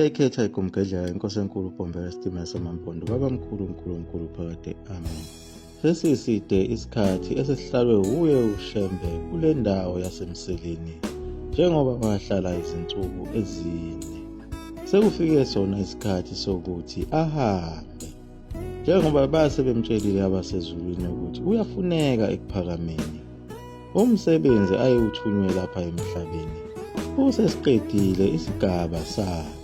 ekhetha igumgedlela inkosi enkulu uBombela isitimela samampondo babamkhulu phakade. Amen. Sesiside isikhathi esesihlalwe uye uShembe kule ndawo yasemseleni njengoba bahlala izinsuku ezine. Sekufike sona isikhathi sokuthi ahambe njengoba base bemtshelile abasezulwini ukuthi uyafuneka ekuphakameni. Umsebenzi ayewuthunywe lapha emhlabeni usesiqedile isigaba sakhe.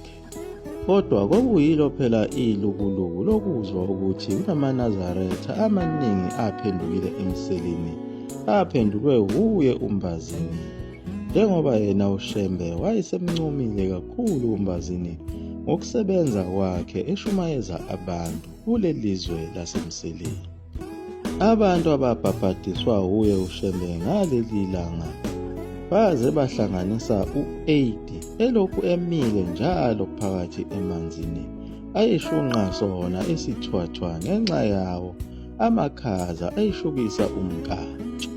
Kodwa kwakuyilo phela ilukuluku lokuzwa ukuthi kunamaNazaretha amaningi aphendukile emseleni aphendulwe uye uMbazini. Njengoba yena uShembe wayesemncomile kakhulu uMbazini ngokusebenza kwakhe eshumayeza abantu kulelizwe lasemseleni. Abantu ababhabhadiswa uye uShembe ngaleli langa baze bahlanganisa u-80 elokhu emile njalo phakathi emanzini ayeshunqa sona esithwathwa ngenxa yawo amakhaza ayeshubisa umnkantsho.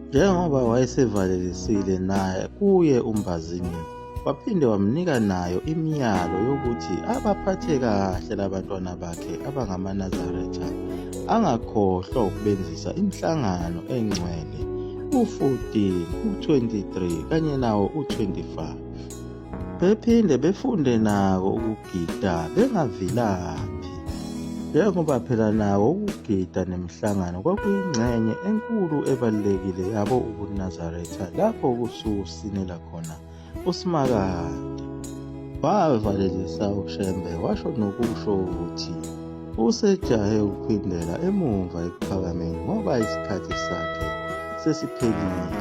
Njengoba wayesevalelisile naye kuye uMbazini, waphinde wamnika nayo imiyalo yokuthi abaphathe kahle labantwana bakhe abangamaNazaretha, angakhohlwa ukubenzisa imihlangano engcwele u-14, u-23 kanye nawo u-25. Bephinde befunde nako ukugida bengavilaphi, njengoba phela nawo ukugida nemihlangano kwakuyingxenye enkulu ebalulekile yabo ubuNazaretha lapho kusuke usinela khona uSimakade. Wavalelisa uShembe washo nokusho ukuthi usejahe ukuphindela emumva ekuphakameni ngoba isikhathi sakhe sesiphelile.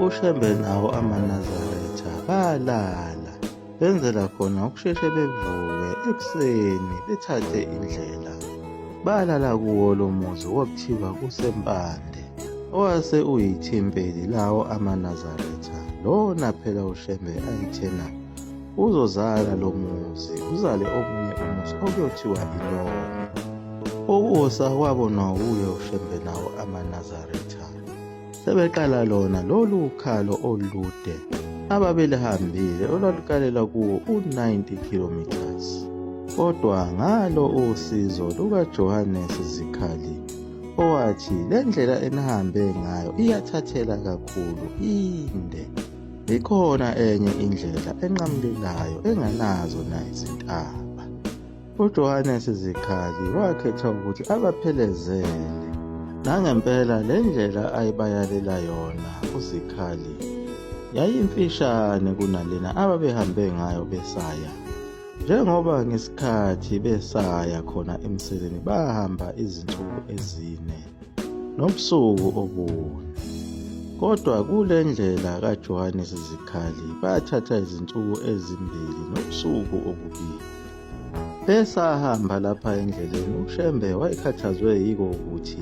uShembe nawo amaNazaretha balala benzela khona ukusheshe bevuke ekuseni bethathe indlela. Balala kuwo lo muzi okuthiwa kuseMpande owase uyithempeli lawo amaNazaretha. Lona phela uShembe ayithena uzozala lo muzi uzale omunye umuzi okuyothiwa iLona. Ukusa wabona uye uShembe nawo amaNazaretha sebeqala lona lolu khalo olude ababelihambile olwalukalela kuwo u-90 kilometers. Kodwa ngalo usizo lukaJohannes Zikhali owathi le ndlela enihambe ngayo iyathathela kakhulu inde, ikhona enye indlela enqamlelayo enganazo na izintaba. uJohannes Zikhali wakhetha ukuthi abaphelezele, nangempela le ndlela ayibayalela yona uZikhali yayimfishane kunalena ababehambe ngayo besaya, njengoba ngesikhathi besaya khona emseleni bahamba izinsuku ezine nobusuku obune. Kodwa kule ndlela kaJohannes Zikhali bathatha izinsuku ezimbili nobusuku obubili. Besahamba lapha endleleni uShembe wayekhathazwe yiko ukuthi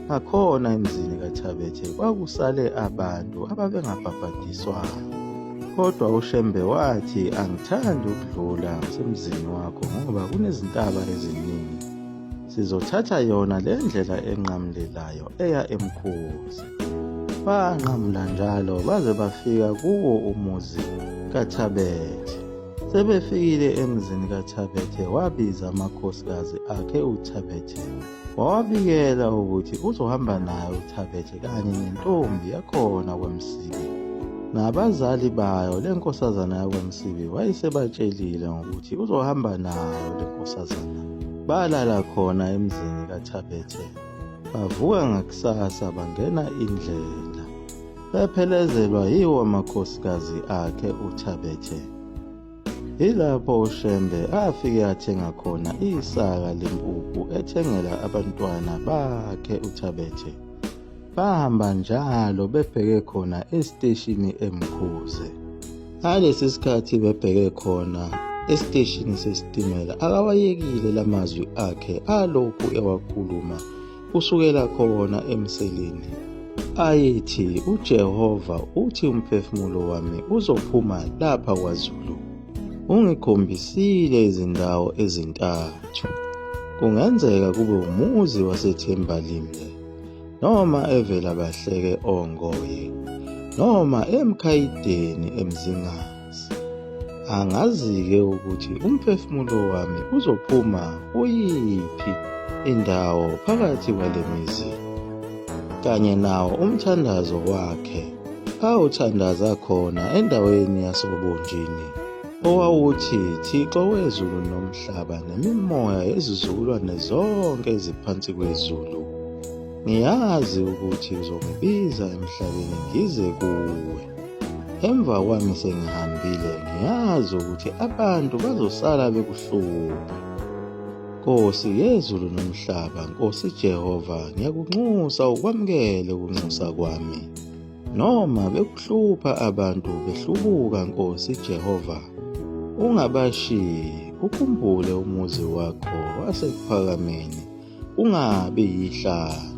ngakhona emzini kaThabethe kwakusale abantu ababengabhabhadiswanga. Kodwa uShembe wathi angithandi ukudlula ngasemzini wakho ngoba kunezintaba eziningi, sizothatha yona le ndlela enqamlelayo eya eMkhozi. Banqamla njalo baze bafika kuwo umuzi kaThabethe. Sebefikile emzini kaThabethe wabiza amakhosikazi akhe uThabethe, wawabikela ukuthi uzohamba naye uThabethe kanye nentombi yakhona kwaMsibi. Nabazali bayo le nkosazana yakwaMsibi wayesebatshelile ngokuthi uzohamba nayo le nkosazana. Balala khona emzini kaThabethe, bavuka ngakusasa bangena indlela bephelezelwa yiwo amakhosikazi akhe uThabethe. Ilapho uShembe afike athenga khona isaka lempuphu ethengela abantwana bakhe uThabethe. Bahamba njalo bebheke khona esiteshini eMkhuze. Ngalesi sikhathi bebheke khona esiteshini sesitimela akawayekile lamazwi akhe alokhu ewakhuluma kusukela khona emseleni ayethi uJehova uthi umphefumulo wami uzophuma lapha kwaZulu. Ungikhombisile izindawo ezintathu. Kungenzeka kube umuzi waseThembalimle, noma evela Bahleke Ongoye, noma eMkhayideni eMzingazi. angazi-ke ukuthi umphefumulo wami uzophuma kuyiphi indawo phakathi kwale mizi, kanye nawo umthandazo wakhe awuthandaza khona endaweni yasobunjini, owawuthi, Thixo wezulu nomhlaba nemimoya yezizukulwane zonke eziphansi kwezulu, ngiyazi ukuthi uzongibiza emhlabeni ngize kuwe. Emva kwami sengihambile, ngiyazi ukuthi abantu bazosala bekuhlupha. Nkosi yezulu nomhlaba, Nkosi Jehova, ngiyakunxusa ukwamukele ukunxusa kwami. Noma bekuhlupha abantu behlubuka, Nkosi Jehova, ungabashiyi, ukhumbule umuzi wakho wasekuphakameni, ungabi yihlane.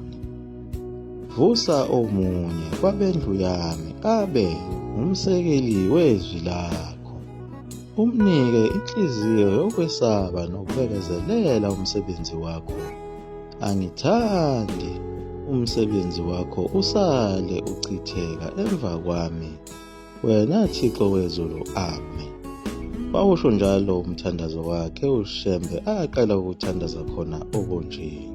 Vusa omunye kwabendlu yami abe ngumsekeli wezwi lakho. Umnike inhliziyo yokwesaba nokubekezelela umsebenzi wakho. Angithandi umsebenzi wakho usale uchitheka emva kwami, wena Thixo wezulu. Amen. Wawusho njalo umthandazo wakhe uShembe aqala ukuthandaza khona obunjini.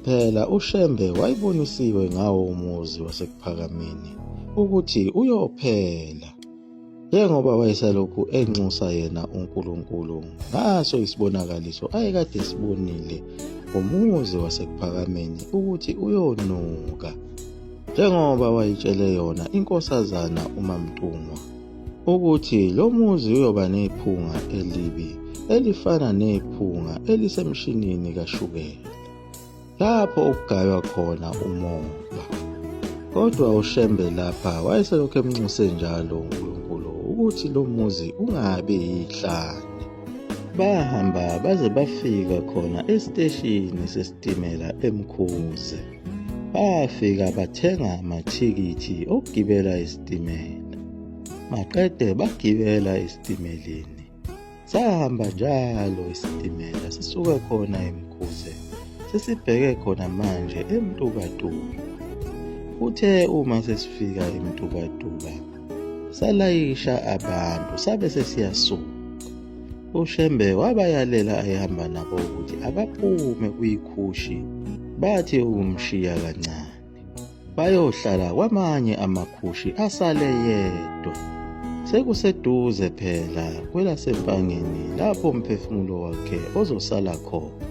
Phela uShembe wayibonisiwe ngawo umuzi wasekuphakameni ukuthi uyophela, njengoba wayesalokhu enxusa yena uNkulunkulu ngaso isibonakaliso ayekade sibonile ngomuzi wasekuphakameni ukuthi uyonuka, njengoba wayitshele yona inkosazana uMamTumwa ukuthi lo muzi uyoba nephunga elibi elifana nephunga elisemshinini kashukela, lapho okugaywa khona umoba. Kodwa uShembe lapha wayeselokhu emnxuse njalo uNkulunkulu ukuthi lo muzi ungabi yihlane. Bahamba baze bafika khona esiteshini sesitimela eMkhuze. Bafika bathenga amathikithi okugibela isitimela. Maqede bagibela esitimeleni. Sahamba njalo isitimela sisuka khona eMkhuze sesibheke khona manje eMtukatuka. Kuthe uma sesifika eMtukatuka salayisha abantu sabe sesiyasuka. uShembe wabayalela ayehamba nabo ukuthi abaphume kuyikhushi, bathi ukumshiya kancane bayohlala kwamanye amakhushi asale yedwa. Sekuseduze phela kwelasempangeni lapho umphefumulo wakhe ozosala khona.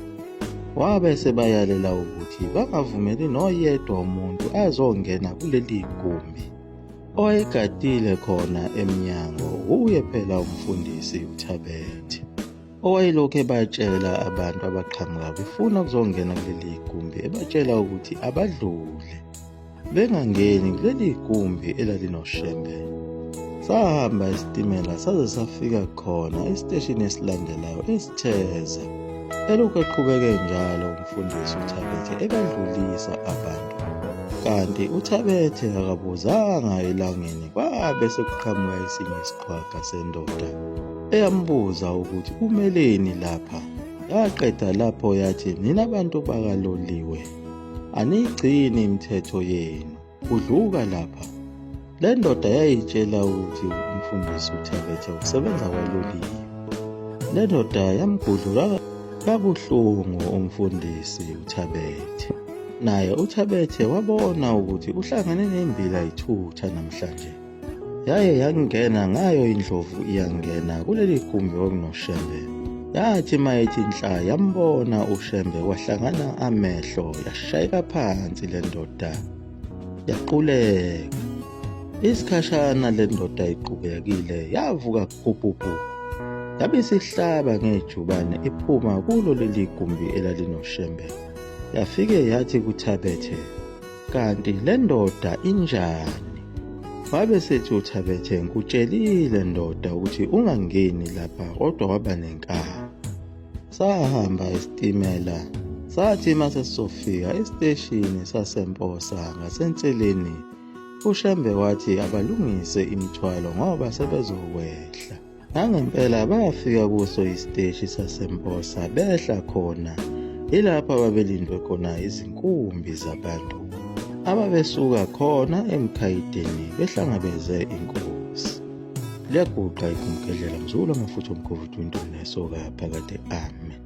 Wabe sebayalela ukuthi bangavumeli noyedwa umuntu azongena kuleli gumbi. Owayegadile khona emnyango uye phela umfundisi uThabethe, owayelokhu ebatshela abantu abaqhamuka befuna ukuzongena kuleli gumbi, ebatshela ukuthi abadlule bengangeni kuleli gumbi elalinoShembe. Sahamba isitimela saze safika khona esiteshini esilandelayo esitheza. Elokhu eqhubeke njalo umfundisi uThabethe ebadlulisa abantu, kanti uThabethe akabuzanga elangeni kwabe sekuqhamuka esinye isiqhwaga sendoda eyambuza ukuthi umeleni lapha. Yaqeda lapho yathi, nina abantu bakaloliwe aniyigcini imithetho yenu, udluka lapha. Le ndoda yayitshela ukuthi umfundisi uThabethe usebenza kwaloliwe. Le ndoda yamgudlula kabuhlungu umfundisi uThabethe. Naye uThabethe wabona ukuthi uhlangane nembila yithutha namhlanje. Yaye yangena ngayo indlovu iyangena kuleli gumbi okunoShembe. Yathi mayithi inhla yambona uShembe wahlangana amehlo, yashayeka phansi le ndoda yaquleka. Isikhashana le ndoda iqhubekile yavuka kupupu. Yabe isihlaba ngejubane iphuma kulo leli gumbi elalinoShembe. Yafike yathi kuThabethe, kanti le ndoda injani? Wabe sethi uThabethe, ngikutshelile ndoda ukuthi ungangeni lapha, kodwa waba nenkani. Sahamba isitimela sathi mase sofika esiteshini saseMposa ngasenseleni, uShembe wathi abalungise imithwalo ngoba sebezokwehla. Nangempela bafika kuso isiteshi saseMposa behla khona. Ilapha babelindwe khona izinkumbi zabantu ababesuka khona eMkhayideni behlangabeze inkosi. liyaguqa igumgedlela mzula amafutha omkhovu 20 nesoka phakade. Amen.